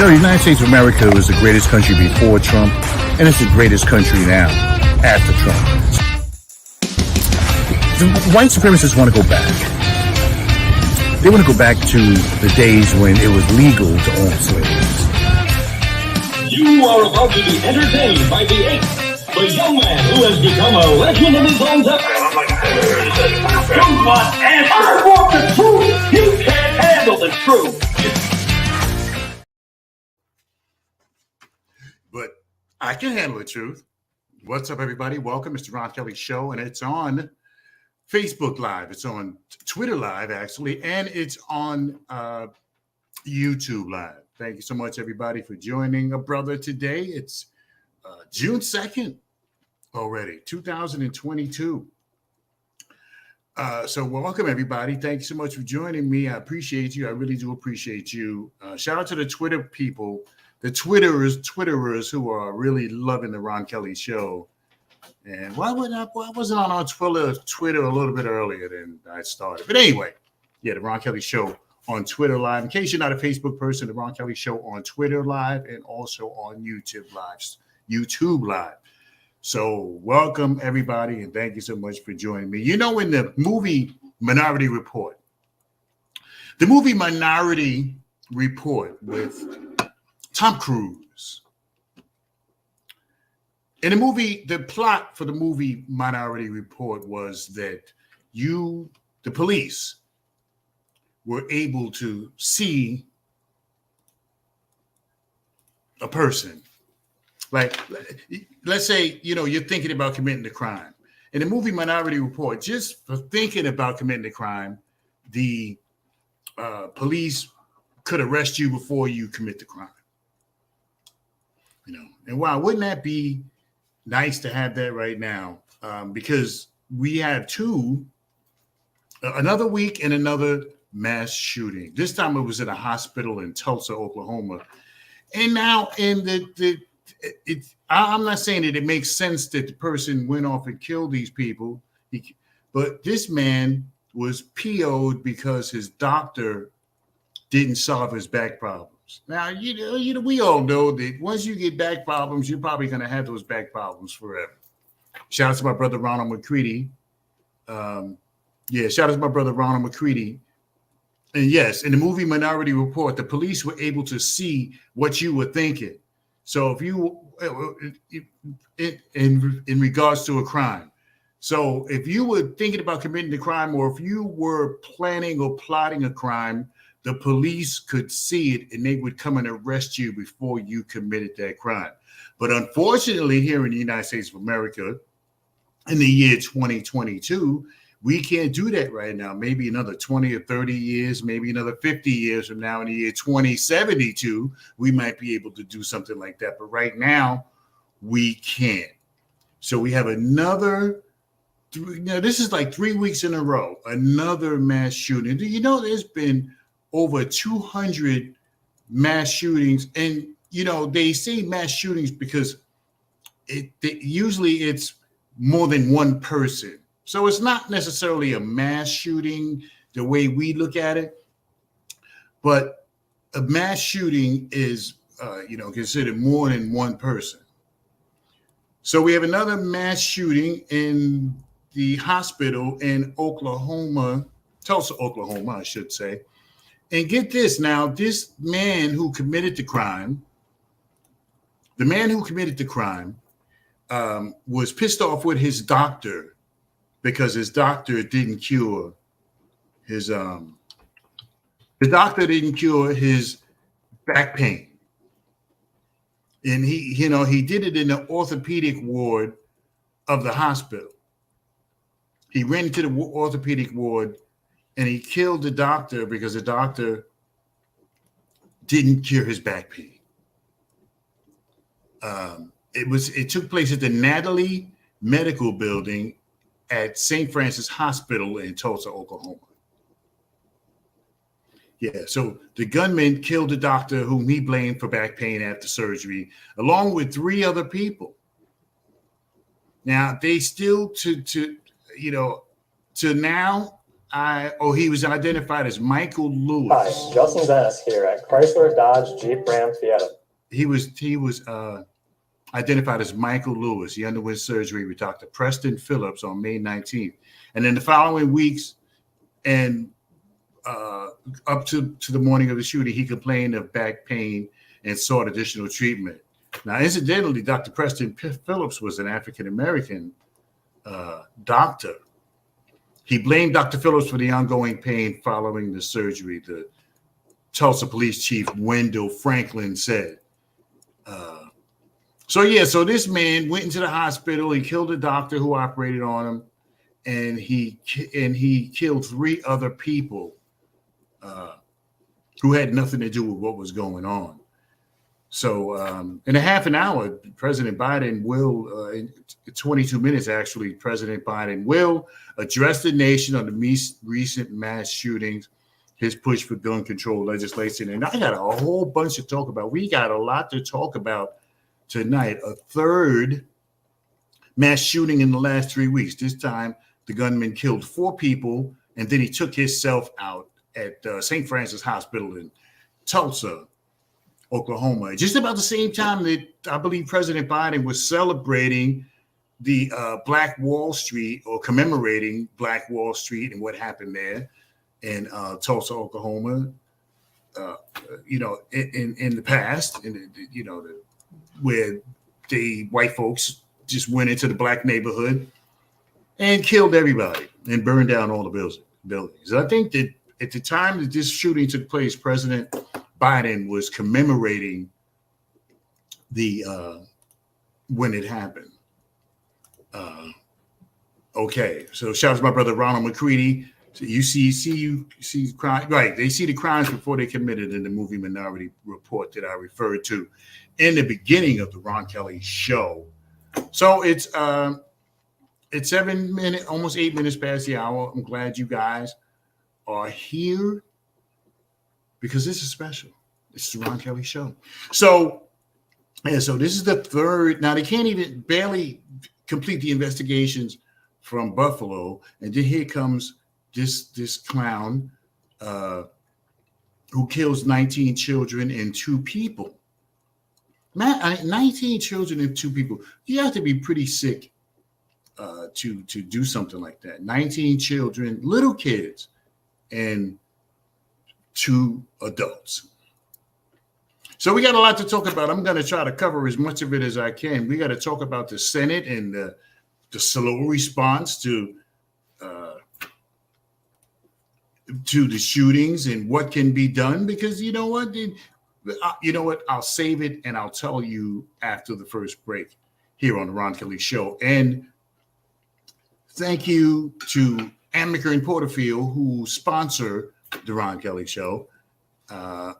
know, the United States of America was the greatest country before Trump, and it's the greatest country now after Trump. The white supremacists want to go back. They want to go back to the days when it was legal to own slaves. You are about to be entertained by the ape, the young man who has become a legend of his own time. You want answers. I want the truth. You can't handle the truth. But I can handle the truth. What's up, everybody? Welcome. It's the Ron Kelly Show, and it's on Facebook Live. It's on Twitter Live, actually, and it's on YouTube Live. Thank you so much, everybody, for joining a brother today. It's June 2nd already, 2022. So welcome, everybody. Thank you so much for joining me. I appreciate you. I really do appreciate you. Shout out to the Twitter people, the Twitterers who are really loving the Ron Kelly Show. And why wasn't I on Twitter a little bit earlier than I started? But anyway, yeah, the Ron Kelly Show on Twitter Live. In case you're not a Facebook person, the Ron Kelly Show on Twitter Live and also on YouTube Live. So welcome, everybody, and thank you so much for joining me. You know, in the movie Minority Report with Tom Cruise. In the movie, the plot for the movie Minority Report was that the police, were able to see a person. Like, let's say, you're thinking about committing the crime. In the movie Minority Report, just for thinking about committing the crime, the police could arrest you before you commit the crime. And wow, wouldn't that be nice to have that right now? Because we have another week and another mass shooting. This time it was at a hospital in Tulsa, Oklahoma. And now I'm not saying that it makes sense that the person went off and killed these people, but this man was PO'd because his doctor didn't solve his back problems. Now, we all know that once you get back problems, you're probably going to have those back problems forever. Shout out to my brother Ronald McCready. Shout out to my brother Ronald McCready. And yes, in the movie Minority Report, the police were able to see what you were thinking. So if you, in regards to a crime, so if you were thinking about committing the crime, or if you were planning or plotting a crime, the police could see it and they would come and arrest you before you committed that crime. But unfortunately, here in the United States of America, in the year 2022, we can't do that right now. Maybe another 20 or 30 years, maybe another 50 years from now, in the year 2072, we might be able to do something like that. But right now, we can't. So we have this is like 3 weeks in a row, another mass shooting. Do you know there's been over 200 mass shootings? And, they say mass shootings because usually it's more than one person. So it's not necessarily a mass shooting the way we look at it, but a mass shooting is, considered more than one person. So we have another mass shooting in the hospital in Oklahoma, Tulsa, Oklahoma, I should say. And get this now, this man who committed the crime, was pissed off with his doctor because his doctor didn't cure his back pain. And he did it in the orthopedic ward of the hospital. He ran into the orthopedic ward and he killed the doctor because the doctor didn't cure his back pain. It took place at the Natalie Medical Building at St. Francis Hospital in Tulsa, Oklahoma. Yeah, so the gunman killed the doctor whom he blamed for back pain after surgery, along with 3 other people. Now, they still, to now, He was identified as Michael Lewis. Hi, Justin Dennis here at Chrysler Dodge Jeep Ram Fiat. He was identified as Michael Lewis. He underwent surgery with Dr. Preston Phillips on May 19th. And in the following weeks and up to the morning of the shooting, he complained of back pain and sought additional treatment. Now, incidentally, Dr. Preston Phillips was an African-American doctor. He blamed Dr. Phillips for the ongoing pain following the surgery, the Tulsa Police Chief Wendell Franklin said. So this man went into the hospital. He killed a doctor who operated on him, and he killed 3 other people who had nothing to do with what was going on. So in a half an hour, President Biden will, in 22 minutes actually, President Biden will address the nation on the recent mass shootings, his push for gun control legislation. And I got a whole bunch to talk about. We got a lot to talk about tonight. A third mass shooting in the last 3 weeks. This time, the gunman killed 4 people, and then he took himself out at St. Francis Hospital in Tulsa, Oklahoma. Just about the same time that I believe President Biden was celebrating the Black Wall Street, or commemorating Black Wall Street and what happened there in Tulsa, Oklahoma, in the past, where the white folks just went into the black neighborhood and killed everybody and burned down all the buildings. I think that at the time that this shooting took place, President Biden was commemorating the when it happened. Okay, so shout out to my brother Ronald McCready. So you see crime, right? They see the crimes before they committed in the movie Minority Report that I referred to in the beginning of the Ron Kelly show. So it's 7 minutes, almost 8 minutes past the hour. I'm glad you guys are here because this is special. It's the Ron Kelly show. So this is the third. Now they can't even barely complete the investigations from Buffalo, and then here comes this clown who kills 19 children and 2 people. Man, 19 children and 2 people. You have to be pretty sick to do something like that. 19 children, little kids, and 2 adults. So we got a lot to talk about. I'm going to try to cover as much of it as I can. We got to talk about the Senate and the slow response to the shootings and what can be done. Because you know what? I'll save it and I'll tell you after the first break here on the Ron Kelly Show. And thank you to Amaker and Porterfield who sponsor the Ron Kelly Show. So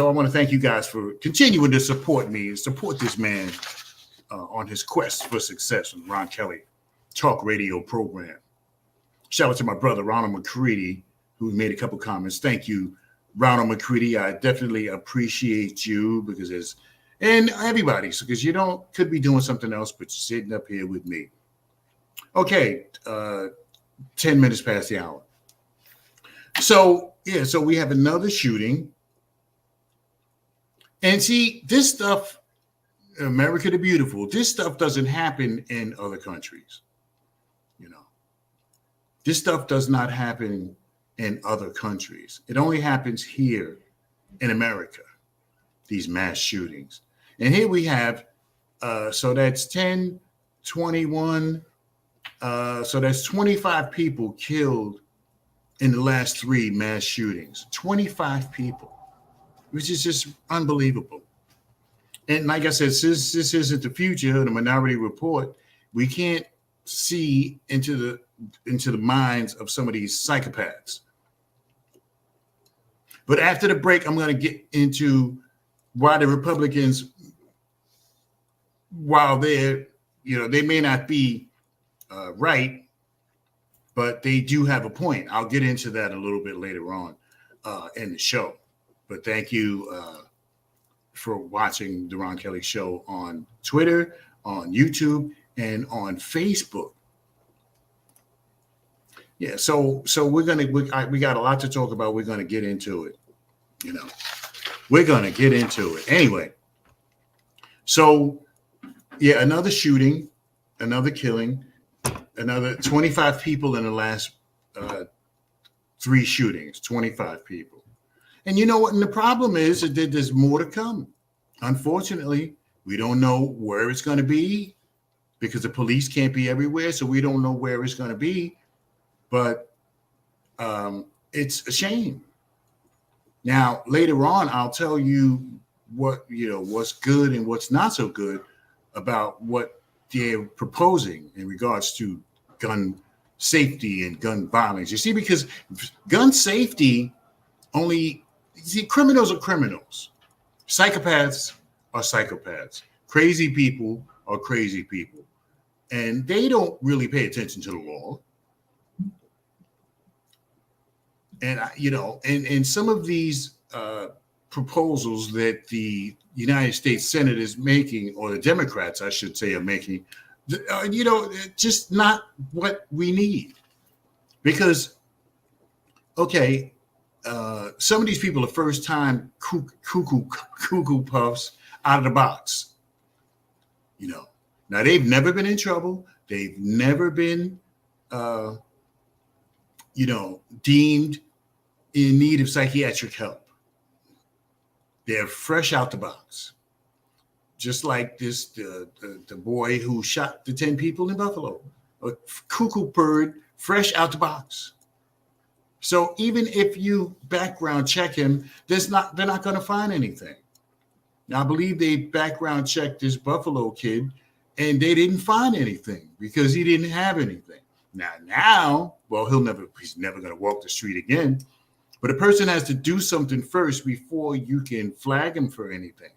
I want to thank you guys for continuing to support me and support this man on his quest for success on the Ron Kelly Talk Radio program. Shout out to my brother, Ronald McCready, who made a couple comments. Thank you, Ronald McCready. I definitely appreciate you and everybody, because you could be doing something else, but you're sitting up here with me. Okay, 10 minutes past the hour. So we have another shooting. And see, this stuff, America the Beautiful, this stuff doesn't happen in other countries. This stuff does not happen in other countries. It only happens here in America, these mass shootings. And here we have, so that's 10, 21, so that's 25 people killed in the last 3 mass shootings. 25 people, which is just unbelievable. And like I said, since this isn't the future, the Minority Report, we can't see into the minds of some of these psychopaths. But after the break, I'm going to get into why the Republicans, while they may not be right, but they do have a point. I'll get into that a little bit later on in the show. But thank you for watching the Ron Kelly Show on Twitter, on YouTube, and on Facebook. Yeah, so we got a lot to talk about. We're gonna get into it. You know, we're gonna get into it anyway. So yeah, another shooting, another killing, another 25 people in the last 3 shootings. 25 people, and you know what? And the problem is that there's more to come. Unfortunately, we don't know where it's going to be because the police can't be everywhere, so we don't know where it's going to be. But it's a shame. Now, later on, I'll tell you what's good and what's not so good about what they're proposing in regards to gun safety and gun violence. You see, because gun safety criminals are criminals. Psychopaths are psychopaths. Crazy people are crazy people. And they don't really pay attention to the law. And and some of these proposals that the United States Senate is making, or the Democrats, I should say, are making, just not what we need. Because, okay, some of these people are first-time cuckoo puffs out of the box. Now they've never been in trouble. They've never been, deemed in need of psychiatric help. They're fresh out the box. Just like the boy who shot the 10 people in Buffalo, a cuckoo bird, fresh out the box. So even if you background check him, they're not going to find anything. Now, I believe they background checked this Buffalo kid, and they didn't find anything because he didn't have anything. Now, well, he's never going to walk the street again. But a person has to do something first before you can flag him for anything.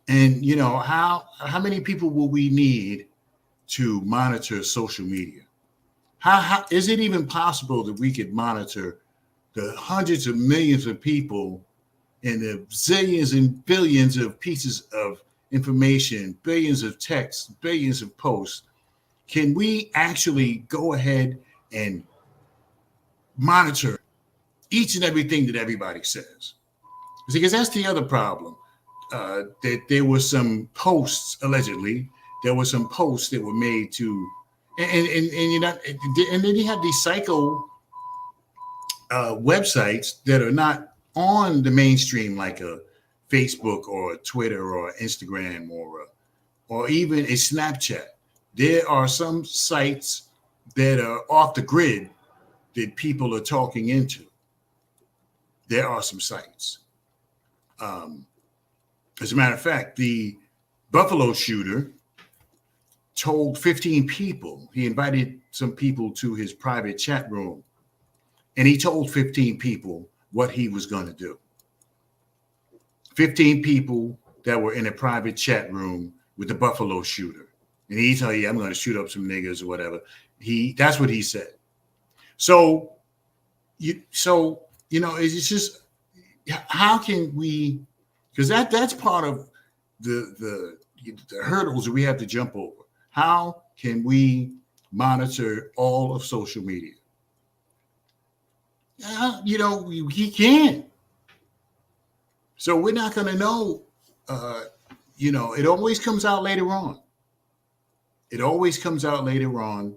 And how many people will we need to monitor social media? How is it even possible that we could monitor the hundreds of millions of people and the zillions and billions of pieces of information, billions of texts, billions of posts? Can we actually go ahead and monitor each and everything that everybody says? Because that's the other problem. That there were some posts, allegedly, there were some posts that were made to, and then you have these psycho websites that are not on the mainstream, like a Facebook or a Twitter or Instagram or even a Snapchat. There are some sites that are off the grid that people are talking into. There are some sites. As a matter of fact, the Buffalo shooter told 15 people, he invited some people to his private chat room, and he told 15 people what he was going to do. 15 people that were in a private chat room with the Buffalo shooter. And he told you, I'm going to shoot up some niggas or whatever. That's what he said. So it's just, how can we, because that's part of the hurdles that we have to jump over. How can we monitor all of social media? He can't. So we're not going to know. It always comes out later on. It always comes out later on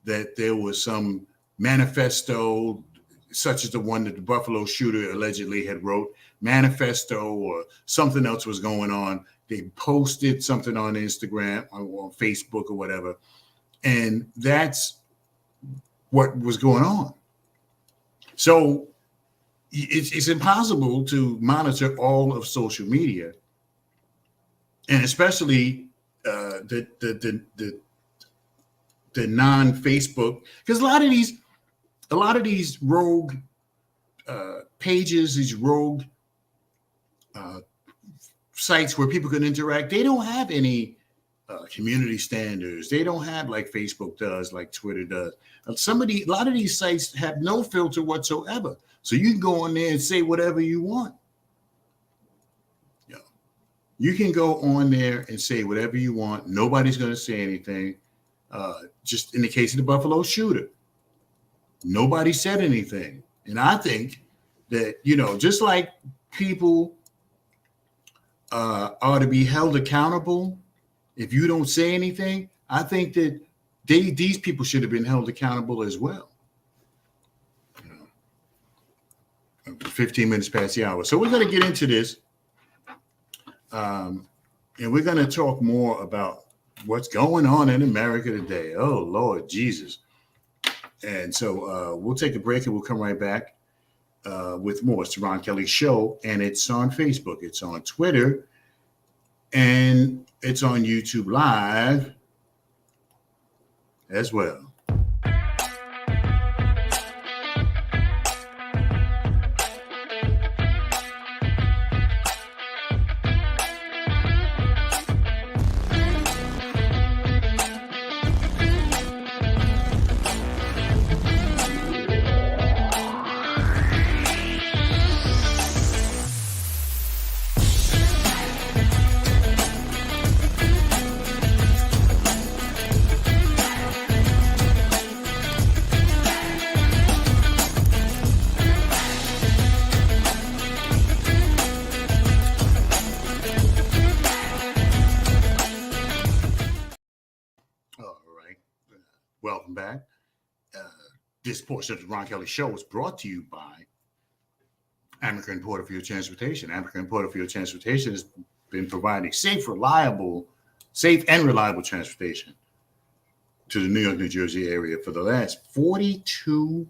that there was some manifesto, such as the one that the Buffalo shooter allegedly had wrote, manifesto, or something else was going on. They posted something on Instagram or Facebook or whatever. And that's what was going on. So it's impossible to monitor all of social media, and especially the non-Facebook, because a lot of these rogue pages, these rogue sites where people can interact, they don't have any community standards. They don't have like Facebook does, like Twitter does. A lot of these sites have no filter whatsoever. So you can go on there and say whatever you want. You can go on there and say whatever you want. Nobody's going to say anything. Just in the case of the Buffalo shooter, Nobody said anything. And I think that, just like people are to be held accountable if you don't say anything, I think that these people should have been held accountable as well. 15 minutes past the hour. So we're going to get into this. And we're going to talk more about what's going on in America today. Oh, Lord Jesus. And so we'll take a break and we'll come right back with more. It's the Ron Kelly Show, and it's on Facebook. It's on Twitter, and it's on YouTube Live as well. Welcome back. This portion of the Ron Kelly Show is brought to you by Amica and Porterfield Transportation. Amica and Porterfield Transportation has been providing safe and reliable transportation to the New York, New Jersey area for the last 42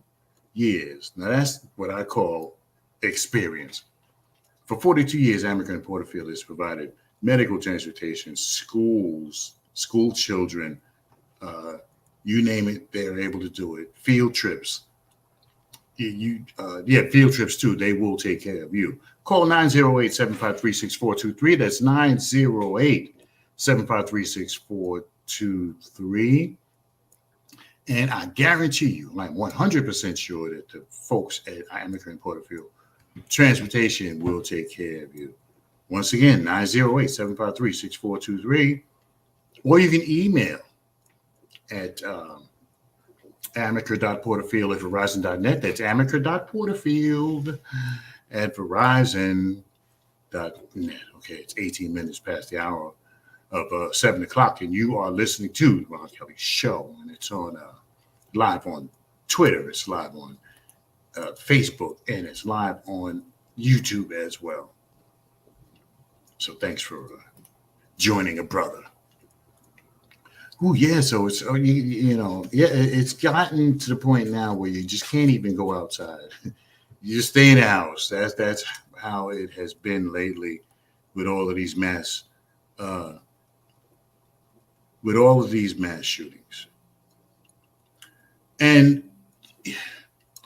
years. Now, that's what I call experience. For 42 years, Amica and Porterfield has provided medical transportation, schools, school children, you name it, they're able to do it. Field trips. Field trips too. They will take care of you. Call 908-753-6423. That's 908-753-6423. And I guarantee you, I'm 100% sure that the folks at Amica and Porterfield Transportation will take care of you. Once again, 908-753-6423. Or you can email at amica.porterfield at verizon.net. That's amica.porterfield at verizon.net. Okay, it's 18 minutes past the hour of 7 o'clock, and you are listening to the Ron Kelly Show, and it's on live on Twitter, it's live on Facebook, and it's live on YouTube as well. So thanks for joining a brother. Oh yeah, so it's it's gotten to the point now where you just can't even go outside. You just stay in the house. That's how it has been lately with all of these mass shootings. And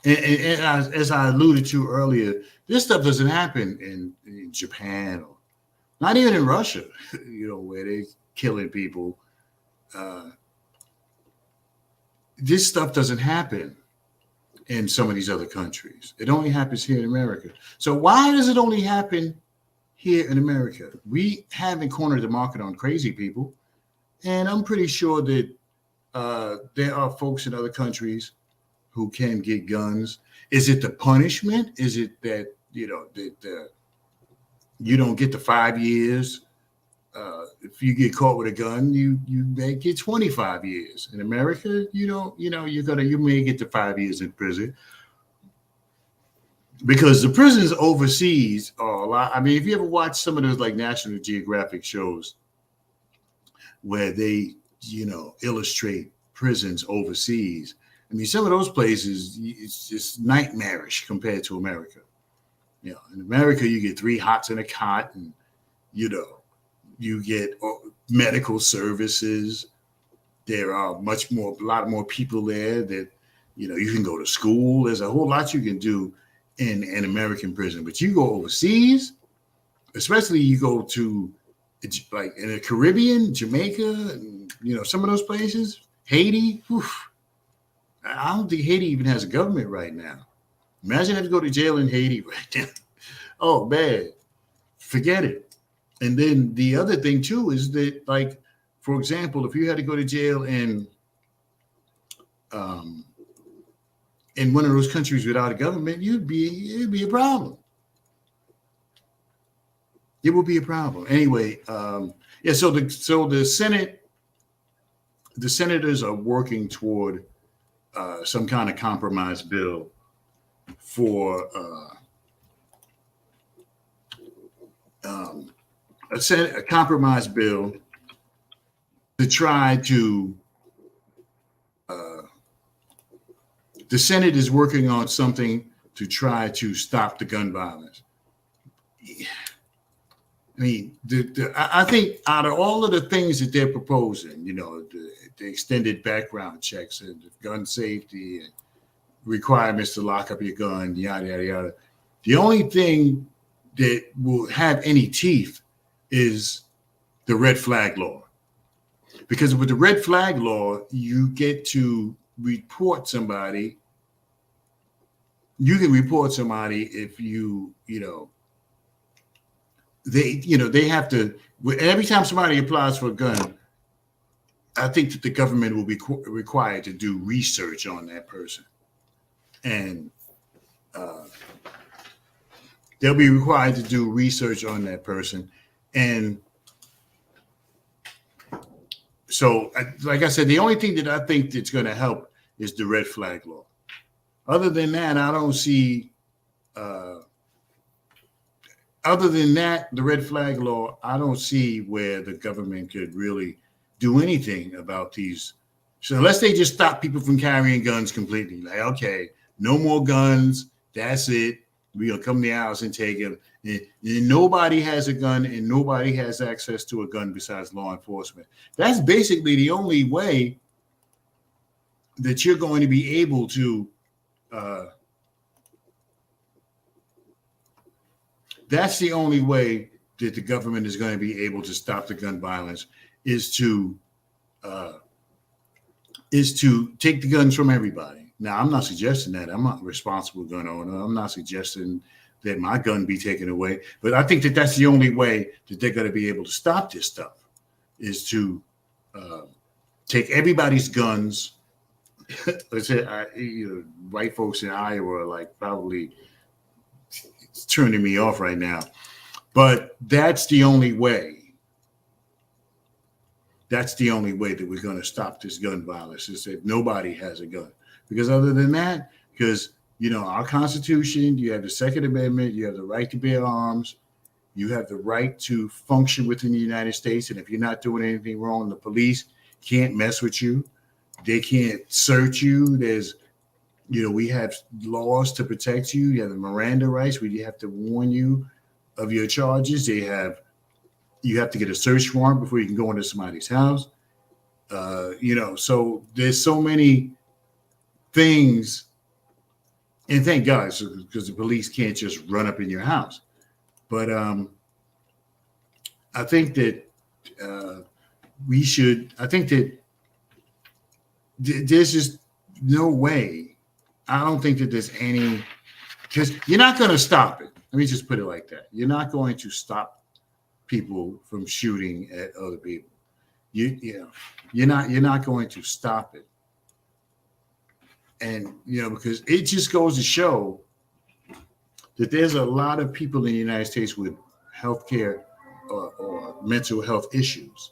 as I alluded to earlier, this stuff doesn't happen in Japan or not even in Russia, where they're killing people. This stuff doesn't happen in some of these other countries. It only happens here in America. So why does it only happen here in America? We haven't cornered the market on crazy people. And I'm pretty sure that there are folks in other countries who can get guns. Is it the punishment? Is it that, that you don't get the 5 years? If you get caught with a gun, you may get 25 years. In America, you may get to 5 years in prison because the prisons overseas are a lot. I mean, if you ever watch some of those like National Geographic shows where they, illustrate prisons overseas, I mean, some of those places, it's just nightmarish compared to America. In America, you get 3 hots in a cot, and you get medical services. There are a lot more people there that, you can go to school. There's a whole lot you can do in an American prison. But you go overseas, especially you go to like in the Caribbean, Jamaica, some of those places, Haiti. Oof, I don't think Haiti even has a government right now. Imagine having to go to jail in Haiti right now. Oh, man, forget it. And then the other thing, too, is that, like, for example, if you had to go to jail in in one of those countries without a government, it'd be a problem. It will be a problem. Anyway, yeah. So the Senate, the senators are working toward some kind of compromise bill for a compromise bill to try to. The Senate is working on something to try to stop the gun violence. I mean, I think out of all of the things that they're proposing, you know, the extended background checks and gun safety and requirements to lock up your gun, yada, yada, yada. The only thing that will have any teeth is the red flag law. Because with the red flag law, you get to report somebody. You can report somebody if they have to, every time somebody applies for a gun, I think that the government will be required to do research on that person. And they'll be required to do research on that person. And so, like I said, the only thing that I think that's going to help is the red flag law. Other than that, I don't see, other than that, the red flag law, I don't see where the government could really do anything about these. So unless they just stop people from carrying guns completely, like, okay, no more guns, that's it. We'll come to your house and take them. And nobody has a gun and nobody has access to a gun besides law enforcement. That's basically the only way that you're going to be able to that's the only way that the government is going to be able to stop the gun violence is to take the guns from everybody. Now, I'm not suggesting that. I'm not a responsible gun owner. I'm not suggesting that my gun be taken away. But I think that that's the only way that they're going to be able to stop this stuff is to take everybody's guns. Let's say, white folks in Iowa are like probably turning me off right now. But that's the only way. That's the only way that we're going to stop this gun violence is if nobody has a gun. Because other than that, because, our Constitution, you have the Second Amendment, you have the right to bear arms, you have the right to function within the United States. And if you're not doing anything wrong, the police can't mess with you. They can't search you. There's, we have laws to protect you. You have the Miranda rights where you have to warn you of your charges. You have to get a search warrant before you can go into somebody's house. So there's so many things, and thank God, because the police can't just run up in your house. But I think that there's just no way. I don't think that there's any, because you're not going to stop it. Let me just put it like that. You're not going to stop people from shooting at other people. You're not going to stop it. And, because it just goes to show that there's a lot of people in the United States with healthcare or mental health issues.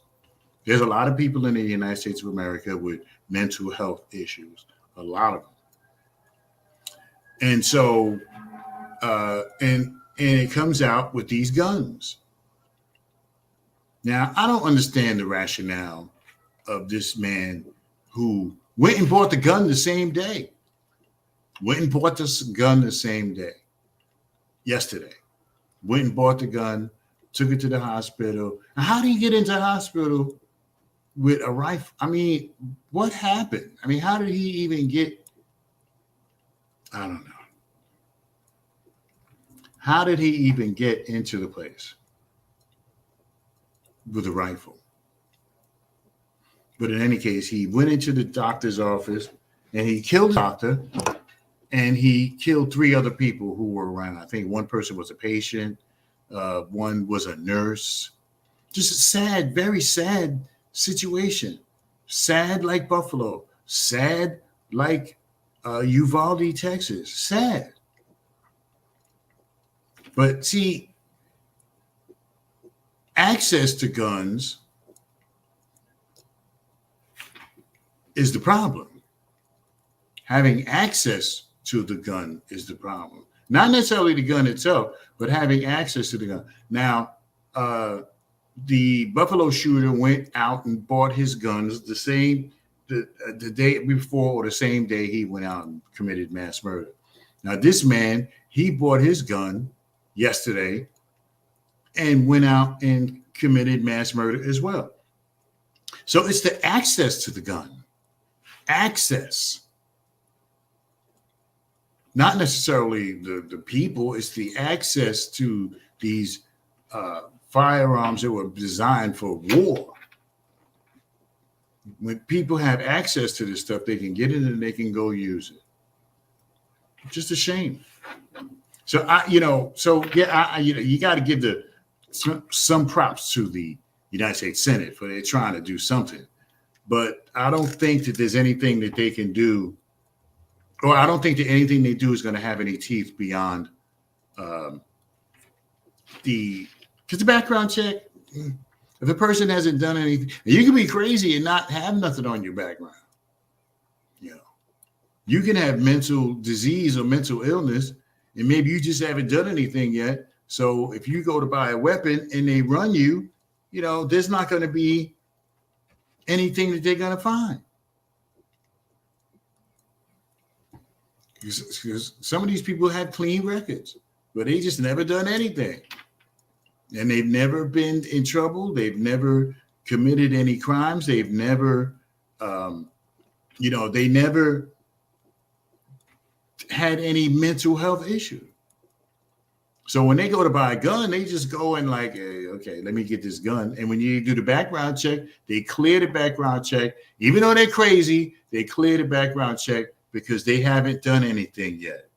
There's a lot of people in the United States of America with mental health issues, a lot of them. And so, and it comes out with these guns. Now, I don't understand the rationale of this man who went and bought the gun the same day. Went and bought this gun the same day. Yesterday. Went and bought the gun, took it to the hospital. Now, how did he get into the hospital with a rifle? I mean, what happened? I mean, how did he even get? I don't know. How did he even get into the place with a rifle? But in any case, he went into the doctor's office and he killed the doctor and he killed 3 other people who were around. I think one person was a patient. One was a nurse. Just a sad, very sad situation. Sad like Buffalo. Sad like Uvalde, Texas. Sad. But see, access to guns is the problem. Having access to the gun is the problem. Not necessarily the gun itself, but having access to the gun. Now, the Buffalo shooter went out and bought his guns the day before or the same day he went out and committed mass murder. Now, this man, he bought his gun yesterday and went out and committed mass murder as well. So it's the access to the gun. Access. Not necessarily the people, it's the access to these firearms that were designed for war. When people have access to this stuff, they can get it and they can go use it. Just a shame. So you got to give some props to the United States Senate for they're trying to do something. But I don't think that there's anything that they can do, or I don't think that anything they do is going to have any teeth beyond because the background check. If a person hasn't done anything, you can be crazy and not have nothing on your background. You know, you can have mental disease or mental illness, and maybe you just haven't done anything yet. So if you go to buy a weapon and they run you, you know, there's not going to be anything that they're going to find. Because some of these people have clean records, but they just never done anything. And they've never been in trouble. They've never committed any crimes. They've never, they never had any mental health issue. So when they go to buy a gun, they just go and like, hey, okay, let me get this gun. And when you do the background check, they clear the background check. Even though they're crazy, they clear the background check because they haven't done anything yet.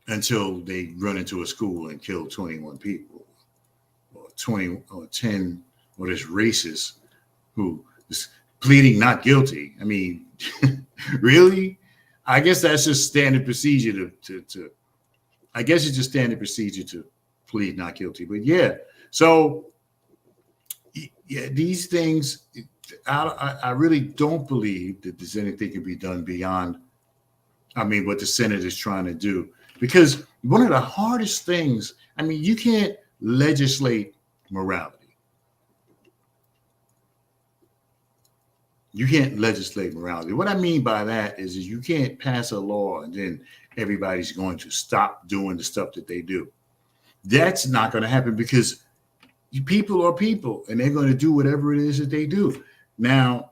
Until they run into a school and kill 21 people, or 20 or 10, or this racist who is pleading not guilty. I mean, really? I guess that's just standard procedure to I guess it's just standard procedure to plead not guilty. But yeah, so yeah, these things, I really don't believe that there's anything can be done beyond, what the Senate is trying to do. Because one of the hardest things, you can't legislate morality. You can't legislate morality. What I mean by that is you can't pass a law and then everybody's going to stop doing the stuff that they do. That's not going to happen because people are people and they're going to do whatever it is that they do. Now,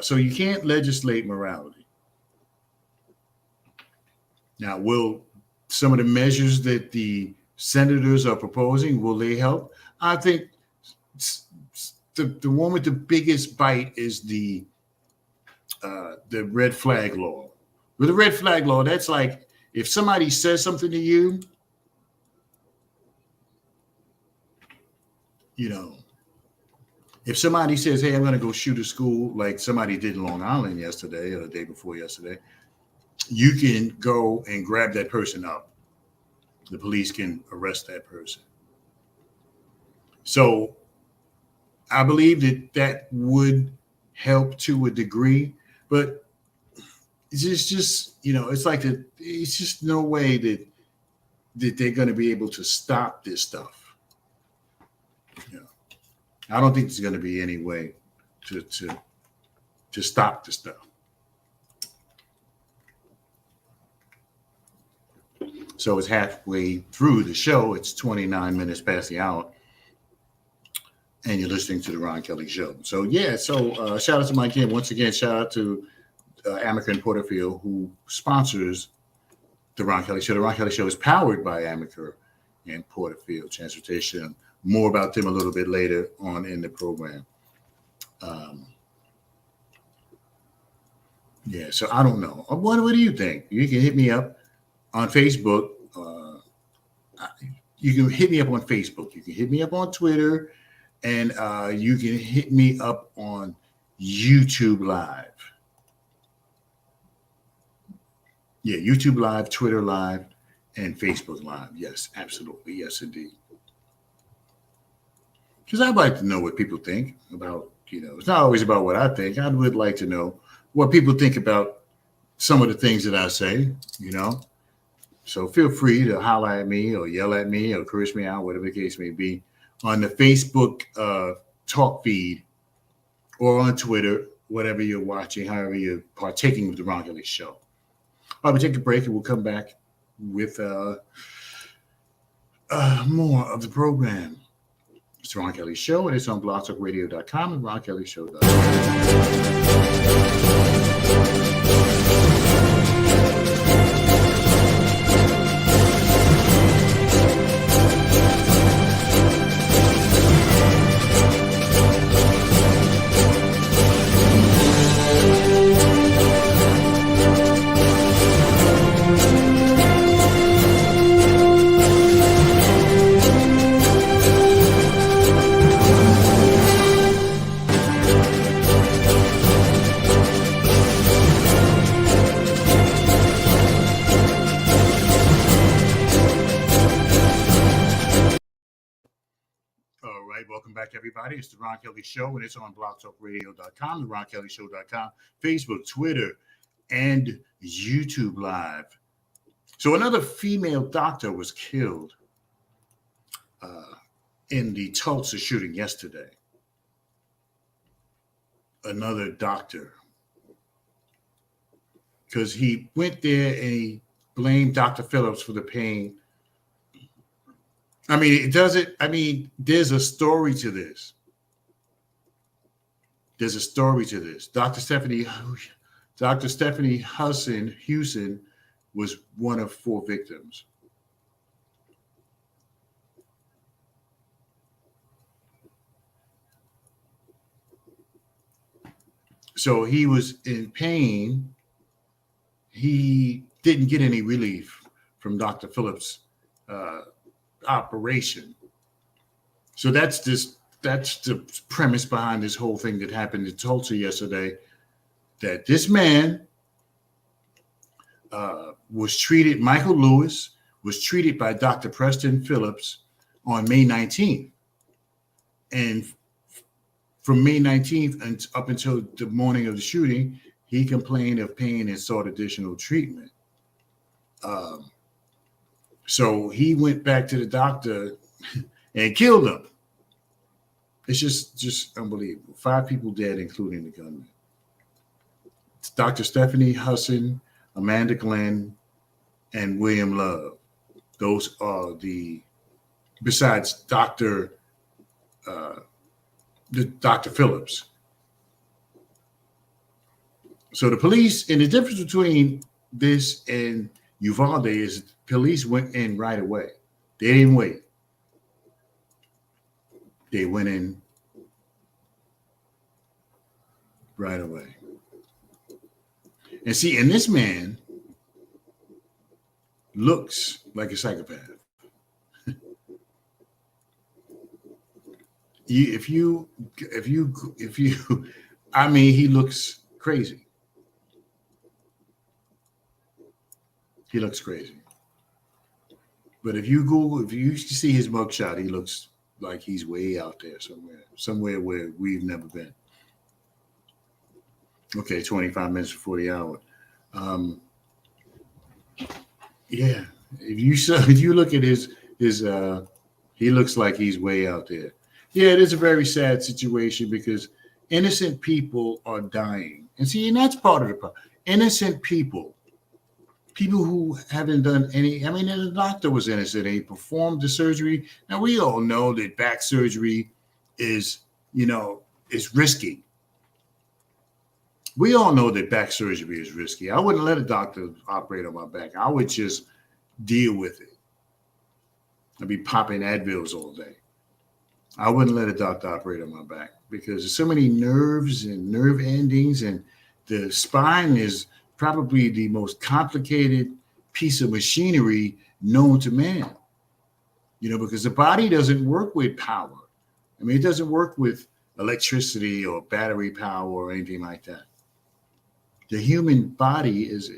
so you can't legislate morality. Now, will some of the measures that the senators are proposing, will they help? I think the one with the biggest bite is the red flag law. With the red flag law, that's like if somebody says something to you, if somebody says, hey, I'm going to go shoot a school like somebody did in Long Island yesterday or the day before yesterday, you can go and grab that person up. The police can arrest that person. So I believe that would help to a degree, but it's just it's like it's just no way that they're going to be able to stop this stuff. I don't think there's going to be any way to stop this stuff. So it's halfway through the show. It's 29 minutes past the hour. And you're listening to the Ron Kelly Show. So, yeah. So shout out to Mike Kim. Once again, shout out to Amica and Porterfield, who sponsors the Ron Kelly Show. The Ron Kelly Show is powered by Amica and Porterfield Transportation. More about them a little bit later on in the program. Yeah. So I don't know. What do you think? You can hit me up on Facebook. You can hit me up on Facebook. You can hit me up on Twitter, and you can hit me up on YouTube Live. Yeah, YouTube Live, Twitter Live, and Facebook Live. Yes, absolutely. Yes, indeed. Because I'd like to know what people think about, it's not always about what I think. I would like to know what people think about some of the things that I say. So feel free to holler at me or yell at me or curse me out, whatever the case may be, on the Facebook talk feed or on Twitter, whatever you're watching, however you're partaking with the Ron Kelly Show. All right, we'll take a break and we'll come back with more of the program. It's the Ron Kelly Show, and it's on blogtalkradio.com and RonKellyShow.com. Welcome back, everybody. It's the Ron Kelly Show, and it's on blogtalkradio.com, the RonKellyShow.com, Facebook, Twitter, and YouTube Live. So another female doctor was killed in the Tulsa shooting yesterday. Another doctor, because he went there and he blamed Dr. Phillips for the pain. There's a story to this. Dr. Stephanie Hewson was one of 4 victims. So he was in pain. He didn't get any relief from Dr. Phillips' operation. So that's the premise behind this whole thing that happened in Tulsa yesterday, that this man Michael Lewis was treated by Dr. Preston Phillips on May 19th. And from May 19th and up until the morning of the shooting, he complained of pain and sought additional treatment. So he went back to the doctor and killed him. It's just unbelievable. 5 people dead, including the gunman. It's Dr. Stephanie Hewson, Amanda Glenn, and William Love. Those are besides Dr. Phillips. So the police, and the difference between this and Uvalde is police went in right away. They didn't wait. They went in right away. And see, and this man looks like a psychopath. He looks crazy. He looks crazy. But if you see his mugshot, he looks like he's way out there somewhere where we've never been. Okay, 25 minutes before the hour. Yeah, if you look at his he looks like he's way out there. Yeah, it is a very sad situation because innocent people are dying. And see, and that's part of the problem. Innocent people who haven't done any, the doctor was innocent. He performed the surgery. Now, we all know that back surgery is risky. We all know that back surgery is risky. I wouldn't let a doctor operate on my back. I would just deal with it. I'd be popping Advils all day. I wouldn't let a doctor operate on my back because there's so many nerves and nerve endings, and the spine is probably the most complicated piece of machinery known to man. Because the body doesn't work with power. It doesn't work with electricity or battery power or anything like that. The human body is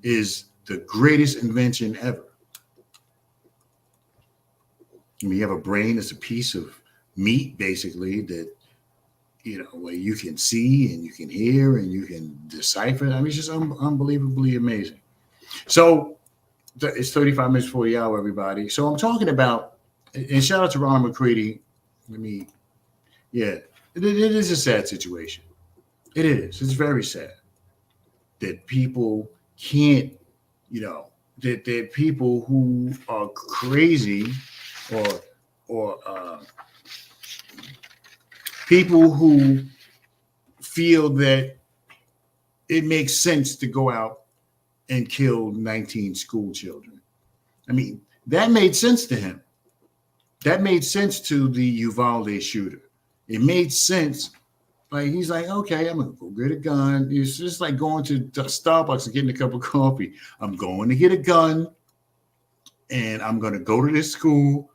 is the greatest invention ever. I mean, you have a brain that's a piece of meat, basically, that, you know, where you can see and you can hear and you can decipher. I mean, it's just unbelievably amazing. So it's 35 minutes before the hour, everybody. So I'm talking about, and shout out to Ronald McCready. It is a sad situation. It is. It's very sad that people can't, you know, that people who are crazy or people who feel that it makes sense to go out and kill 19 school children. I mean, that made sense to him. That made sense to the Uvalde shooter. It made sense. Like, he's like, okay, I'm gonna go get a gun. It's just like going to Starbucks and getting a cup of coffee. I'm going to get a gun, and I'm gonna go to this school,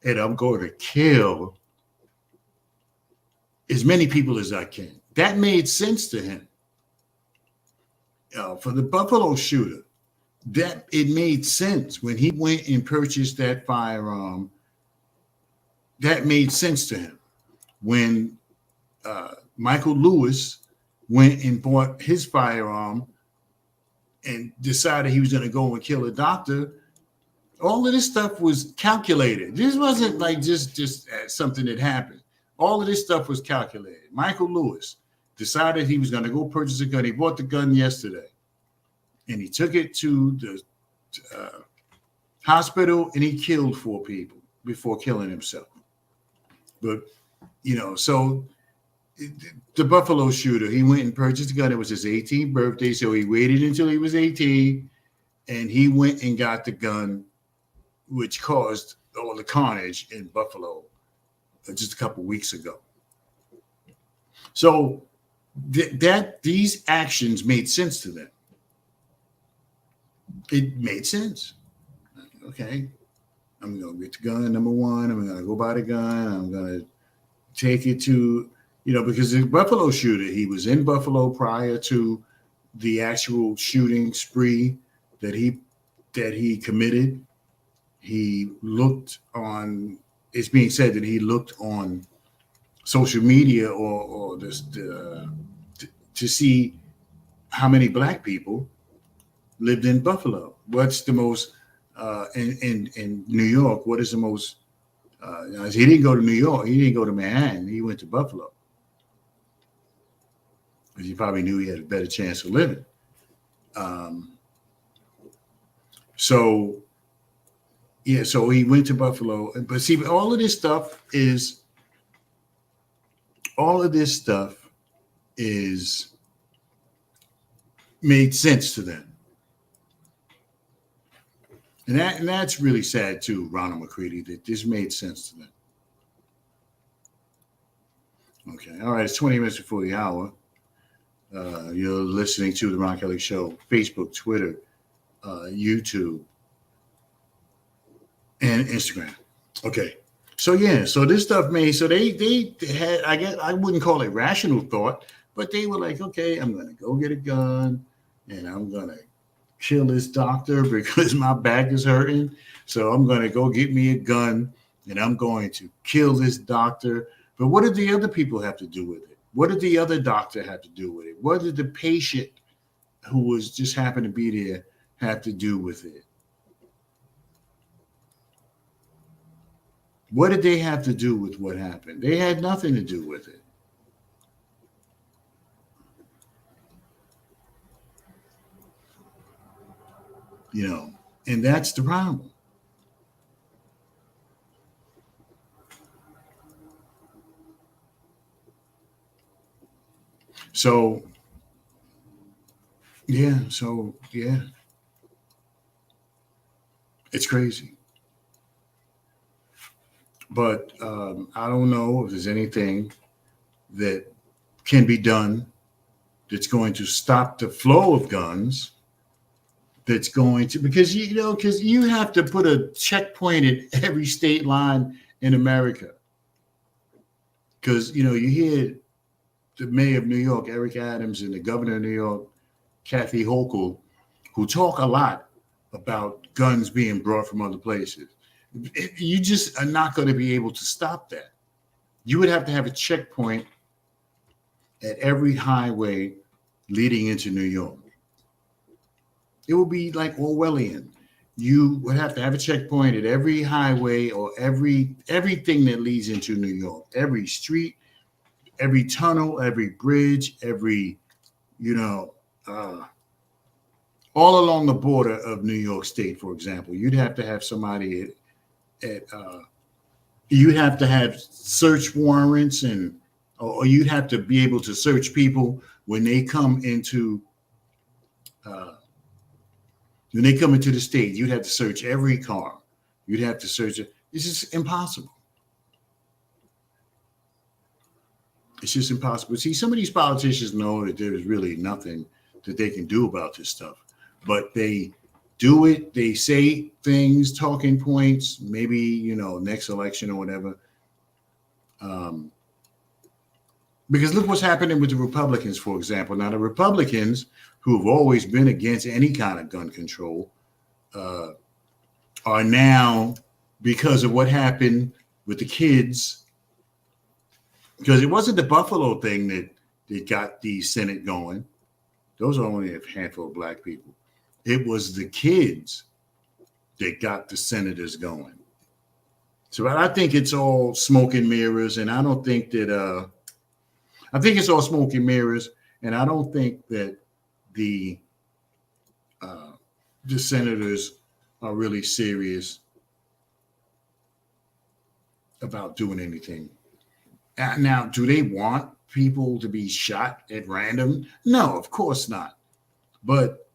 and I'm going to kill as many people as I can. That made sense to him. For the Buffalo shooter, that it made sense when he went and purchased that firearm. That made sense to him. When Michael Lewis went and bought his firearm and decided he was going to go and kill a doctor, all of this stuff was calculated. This wasn't like just something that happened. All of this stuff was calculated. Michael Lewis decided he was going to go purchase a gun. He bought the gun yesterday, and he took it to the hospital, and he killed 4 people before killing himself. But, you know, so the Buffalo shooter, he went and purchased a gun. It was his 18th birthday, so he waited until he was 18, and he went and got the gun, which caused all the carnage in Buffalo just a couple weeks ago. So these actions made sense to them. It made sense. Okay, I'm going to get the gun, number one. I'm going to go buy the gun. I'm going to take it to, you know, because the Buffalo shooter, he was in Buffalo prior to the actual shooting spree that he committed. He looked on, it's being said that he looked on social media or this to see how many black people lived in Buffalo. What's the most in New York? What is the most? He didn't go to New York. He didn't go to Manhattan. He went to Buffalo because he probably knew he had a better chance of living. So he went to Buffalo. But see, all of this stuff is made sense to them. And that's really sad too, Ronald McCready, that this made sense to them. Okay, all right, it's 20 minutes before the hour. You're listening to The Ron Kelly Show, Facebook, Twitter, YouTube, and Instagram. Okay, so this stuff made, so they had, I guess I wouldn't call it rational thought, but they were like, okay, I'm going to go get a gun, and I'm going to kill this doctor because my back is hurting. So I'm going to go get me a gun and I'm going to kill this doctor. But what did the other people have to do with it? What did the other doctor have to do with it? What did the patient who was just happened to be there have to do with it? What did they have to do with what happened? They had nothing to do with it. You know, and that's the problem. So, yeah. It's crazy. But I don't know if there's anything that can be done that's going to stop the flow of guns. That's going to, because you have to put a checkpoint at every state line in America. Because, you hear the mayor of New York, Eric Adams, and the governor of New York, Kathy Hochul, who talk a lot about guns being brought from other places. You just are not going to be able to stop that. You would have to have a checkpoint at every highway leading into New York. It would be like Orwellian. You would have to have a checkpoint at every highway or everything that leads into New York, every street, every tunnel, every bridge, every, all along the border of New York State, for example. You'd have to have somebody you'd have to have search warrants, or you'd have to be able to search people when they come into the state. You'd have to search every car. You'd have to search it. It's just impossible. It's just impossible. See, some of these politicians know that there is really nothing that they can do about this stuff, but they do it. They say things, talking points, maybe, next election or whatever. Because look what's happening with the Republicans, for example. Now, the Republicans, who have always been against any kind of gun control, are now, because of what happened with the kids, because it wasn't the Buffalo thing that got the Senate going. Those are only a handful of black people. It was the kids that got the senators going. So I think it's all smoke and mirrors, and I don't think that I think it's all smoke and mirrors, and I don't think that the senators are really serious about doing anything. Now, do they want people to be shot at random? No, of course not. But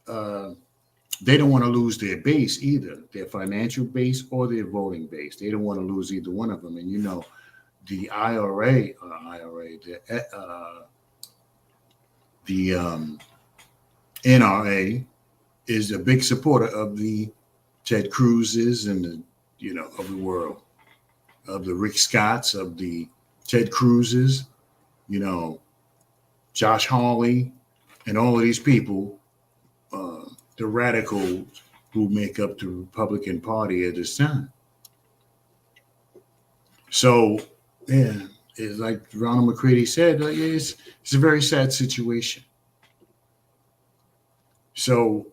they don't want to lose their base either, their financial base or their voting base. They don't want to lose either one of them. And the NRA is a big supporter of the Ted Cruz's and of the world, of the Rick Scotts, of the Ted Cruz's, Josh Hawley, and all of these people, the radicals who make up the Republican Party at this time. So, yeah, it's like Ronald McCready said, it's a very sad situation. So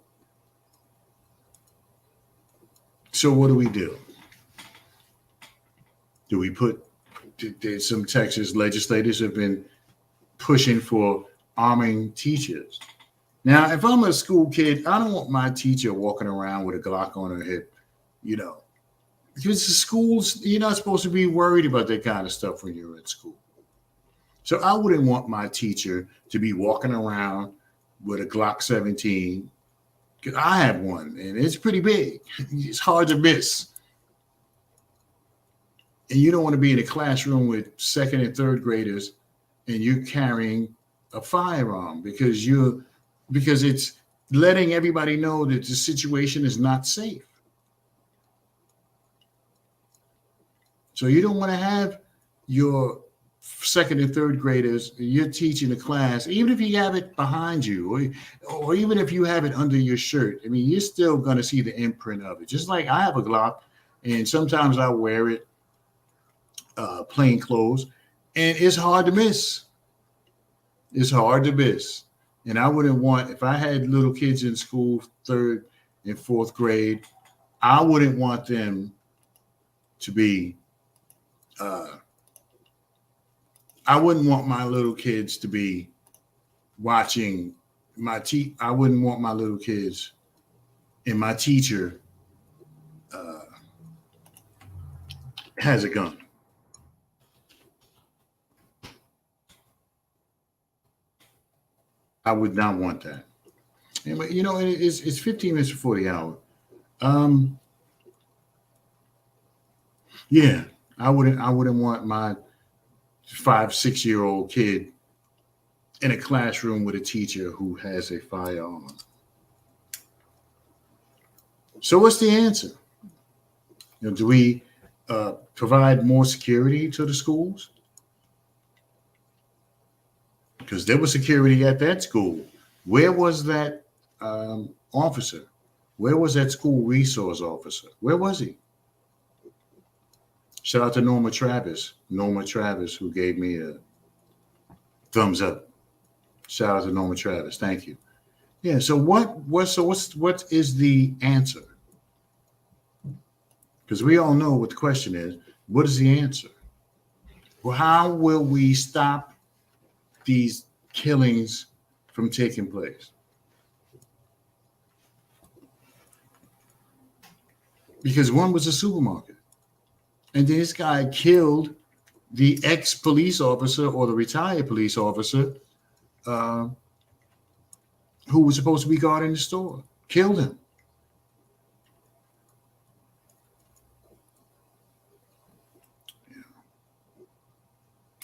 what do we do? Do we there's some Texas legislators have been pushing for arming teachers. Now, if I'm a school kid, I don't want my teacher walking around with a Glock on her hip, because the schools, you're not supposed to be worried about that kind of stuff when you're at school. So I wouldn't want my teacher to be walking around with a Glock 17, because I have one, and it's pretty big. It's hard to miss. And you don't want to be in a classroom with second and third graders and you're carrying a firearm because it's letting everybody know that the situation is not safe. So you don't want to have your second and third graders, you're teaching a class, even if you have it behind you or even if you have it under your shirt. I mean, you're still going to see the imprint of it. Just like I have a Glock, and sometimes I wear it plain clothes, and it's hard to miss. It's hard to miss. And I wouldn't want, if I had little kids in school, third and fourth grade, I wouldn't want them to be, I wouldn't want my little kids to be watching I wouldn't want my little kids and my teacher has a gun. I would not want that. Anyway, it's 15 minutes before the hour. Yeah, I wouldn't want my 5-6-year-old kid in a classroom with a teacher who has a firearm. So what's the answer? Do we provide more security to the schools? Because there was security at that school. Where was that officer? Where was that school resource officer? Where was he? Shout out to Norma Travis, who gave me a thumbs up. Shout out to Norma Travis. Thank you. Yeah. So what is the answer? Because we all know what the question is. What is the answer? Well, how will we stop these killings from taking place? Because one was a supermarket. And this guy killed the ex-police officer or the retired police officer who was supposed to be guarding the store. Killed him.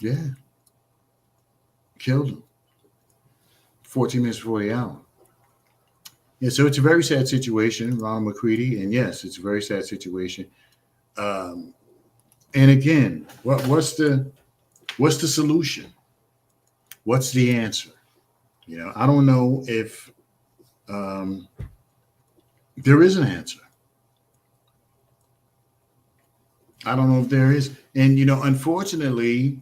Yeah. Killed him. 14 minutes before the hour. Yeah, so it's a very sad situation, Ronald McCready. And yes, it's a very sad situation. And again, what's the solution? What's the answer? You know, I don't know if there is an answer. I don't know if there is. And, you know, unfortunately,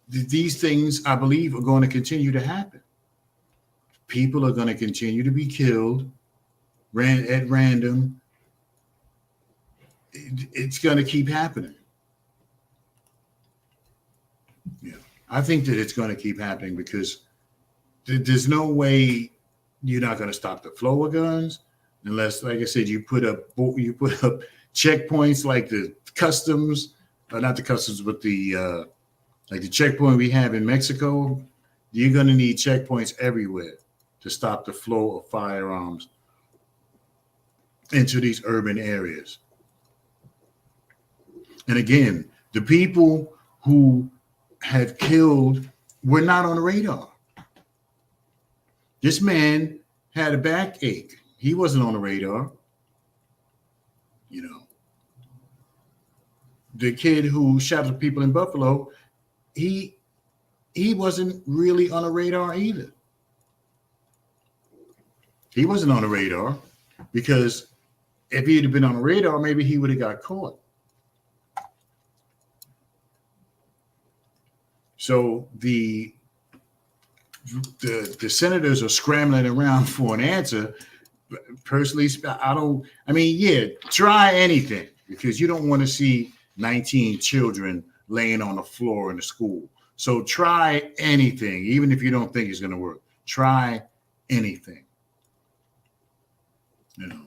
these things, I believe, are going to continue to happen. People are going to continue to be killed at random. It's going to keep happening. Yeah, I think that it's going to keep happening because there's no way you're not going to stop the flow of guns unless, like I said, you put up checkpoints like the customs, not the customs, but the like the checkpoint we have in Mexico. You're going to need checkpoints everywhere to stop the flow of firearms into these urban areas. And again, the people who have killed were not on the radar. This man had a backache. He wasn't on the radar. You know, the kid who shot at people in Buffalo, he wasn't really on the radar either. He wasn't on the radar because if he had been on the radar, maybe he would have got caught. So the senators are scrambling around for an answer. Personally, try anything because you don't want to see 19 children laying on the floor in the school. So try anything, even if you don't think it's going to work. Try anything. You know,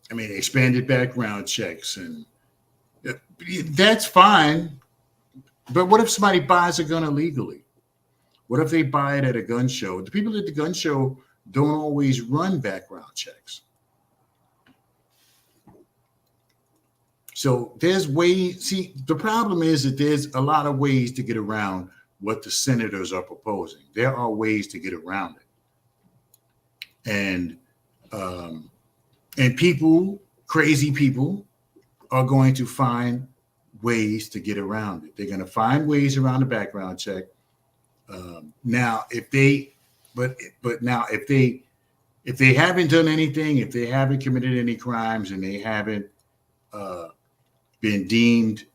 I mean, expanded background checks, and that's fine. But what if somebody buys a gun illegally? What if they buy it at a gun show? The people at the gun show don't always run background checks. So there's ways. See, the problem is that there's a lot of ways to get around what the senators are proposing. There are ways to get around it. And people, crazy people, are going to find ways to get around it. They're going to find ways around the background check. Now, if they haven't done anything, if they haven't committed any crimes, and they haven't been deemed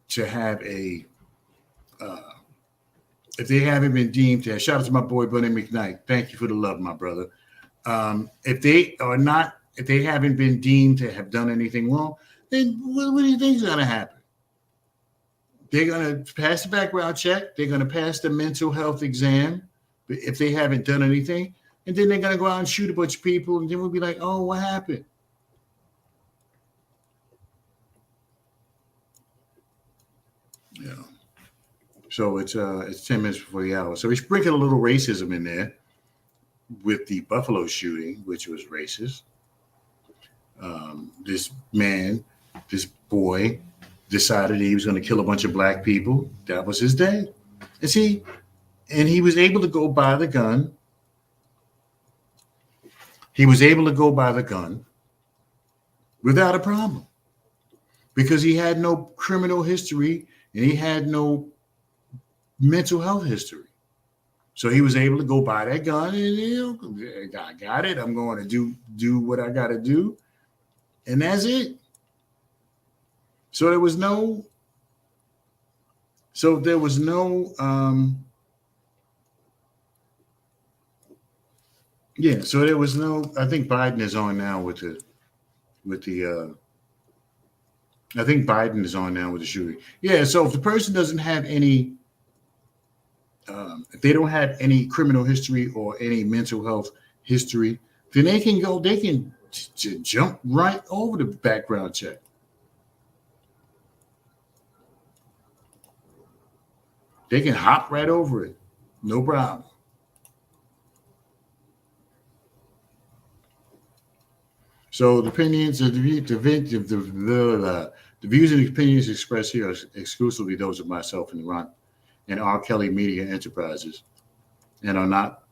to have shout out to my boy Bunny McKnight. Thank you for the love, my brother. If they haven't been deemed to have done anything wrong, then what do you think is going to happen? They're going to pass the background check. They're going to pass the mental health exam if they haven't done anything. And then they're going to go out and shoot a bunch of people. And then we'll be like, oh, what happened? Yeah. So it's 10 minutes before the hour. So we sprinkled a little racism in there with the Buffalo shooting, which was racist. This boy, decided he was going to kill a bunch of black people. That was his day. And he was able to go buy the gun. He was able to go buy the gun without a problem because he had no criminal history and he had no mental health history. So he was able to go buy that gun, and I got it. I'm going to do what I got to do, and that's it. So there was no. So there was no. Yeah. So there was no. I think Biden is on now with the. I think Biden is on now with the shooting. Yeah. So if the person doesn't have any. If they don't have any criminal history or any mental health history, then they can go. They can jump right over the background check. They can hop right over it, no problem. So the opinions, the views and opinions expressed here are exclusively those of myself and Ron and R. Kelly Media Enterprises, and are not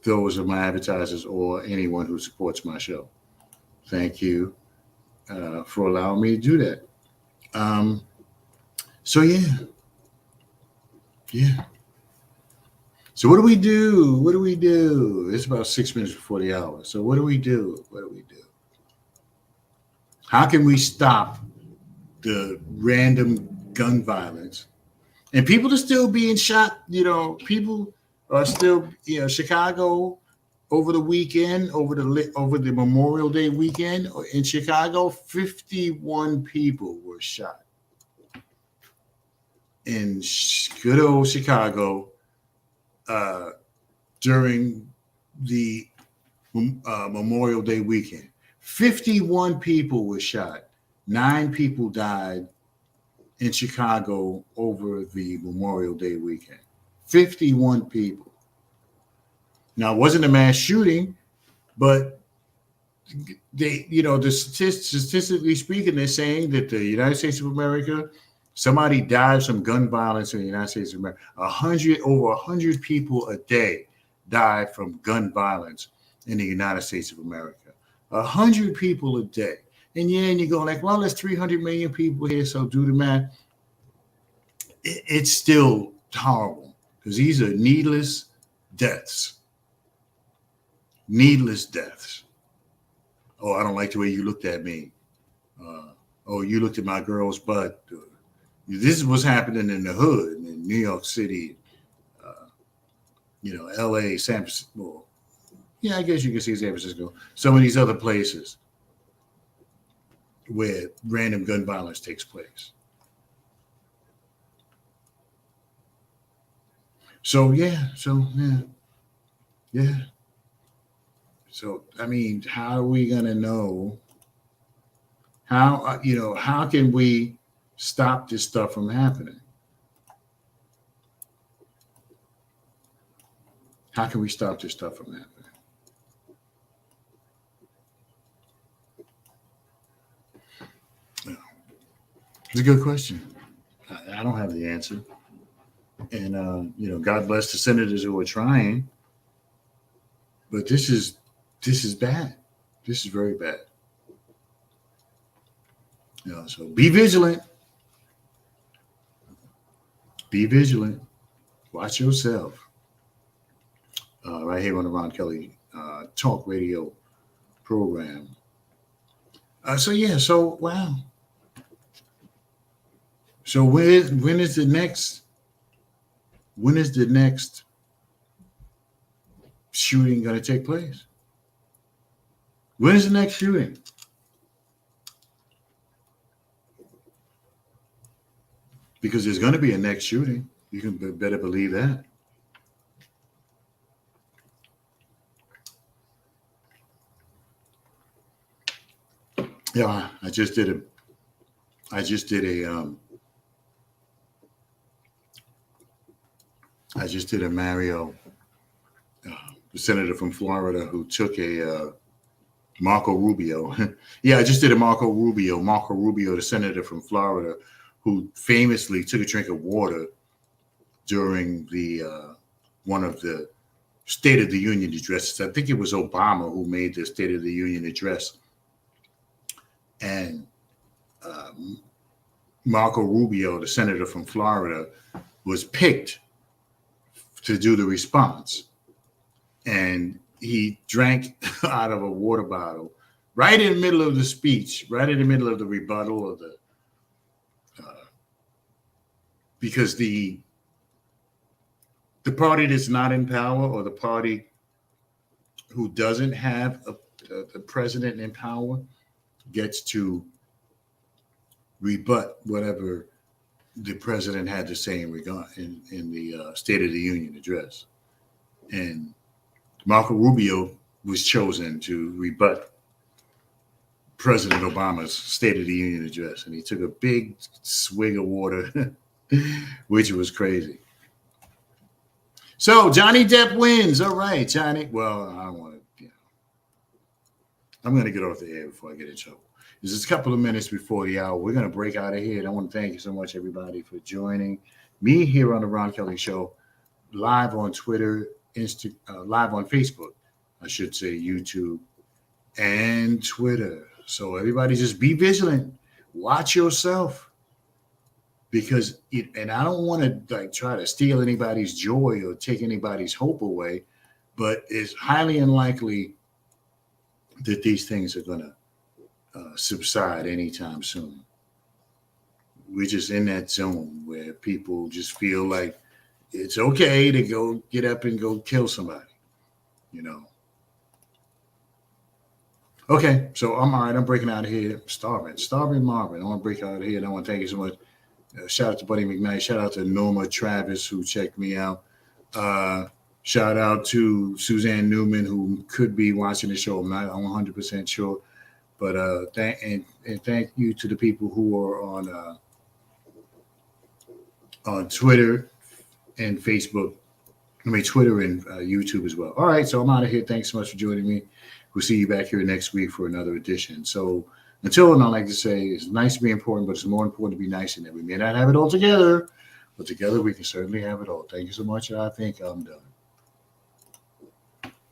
those of my advertisers or anyone who supports my show. Thank you for allowing me to do that. So yeah. So what do we do? What do we do? It's about 6 minutes before the hour. So what do we do? What do we do? How can we stop the random gun violence? And people are still being shot. People are still. Chicago over the weekend, over the Memorial Day weekend in Chicago, 51 people were shot in good old Chicago during the Memorial Day weekend. 51 people were shot. 9 people died in Chicago over the Memorial Day weekend. 51 people. Now, it wasn't a mass shooting, but statistically speaking, they're saying that the United States of America, somebody dies from gun violence in the United States of America. Over 100 people a day die from gun violence in the United States of America. 100 people a day. And you go like, well, there's 300 million people here, so do the math. It's still horrible because these are needless deaths. Needless deaths. Oh, I don't like the way you looked at me. Oh, you looked at my girl's butt. This is what's happening in the hood in New York City, LA, San Francisco. Yeah, I guess you can see San Francisco. Some of these other places where random gun violence takes place. So, yeah. So, I mean, how are we going to know? How can we stop this stuff from happening? How can we stop this stuff from happening? It's a good question. I don't have the answer. And, God bless the senators who are trying. But this is bad. This is very bad. So be vigilant. Be vigilant. Watch yourself. Right here on the Ron Kelly Talk Radio program. So wow. So when is the next shooting going to take place? When is the next shooting? Because there's going to be a next shooting. You can better believe that. Yeah, I just did a Mario, the senator from Florida who took a Marco Rubio. Yeah, I just did a Marco Rubio, the senator from Florida, who famously took a drink of water during the one of the State of the Union addresses. I think it was Obama who made the State of the Union address. And Marco Rubio, the senator from Florida, was picked to do the response. And he drank out of a water bottle right in the middle of the speech, right in the middle of the rebuttal of the, because the party that's not in power, or the party who doesn't have the president in power, gets to rebut whatever the president had to say in the State of the Union address. And Marco Rubio was chosen to rebut President Obama's State of the Union address. And he took a big swig of water, which was crazy. So Johnny Depp wins. All right, Johnny. Well, I don't want to, I'm going to get off the air before I get in trouble. This is a couple of minutes before the hour. We're going to break out of here. And I want to thank you so much, everybody, for joining me here on the Ron Kelly Show, live on Twitter, live on Facebook, I should say, YouTube, and Twitter. So everybody just be vigilant. Watch yourself. Because and I don't want to try to steal anybody's joy or take anybody's hope away, but it's highly unlikely that these things are going to subside anytime soon. We're just in that zone where people just feel like it's okay to go get up and go kill somebody, Okay, so I'm all right. I'm breaking out of here. Starving Marvin. I want to break out of here, and I want to thank you so much. Shout out to Buddy McKnight. Shout out to Norma Travis, who checked me out. Shout out to Suzanne Newman, who could be watching the show. I'm not 100% sure. But thank you to the people who are on Twitter and Facebook. Twitter and YouTube as well. All right, so I'm out of here. Thanks so much for joining me. We'll see you back here next week for another edition. So until then, I like to say it's nice to be important, but it's more important to be nice, and that we may not have it all together, but together we can certainly have it all. Thank you so much. I think I'm done.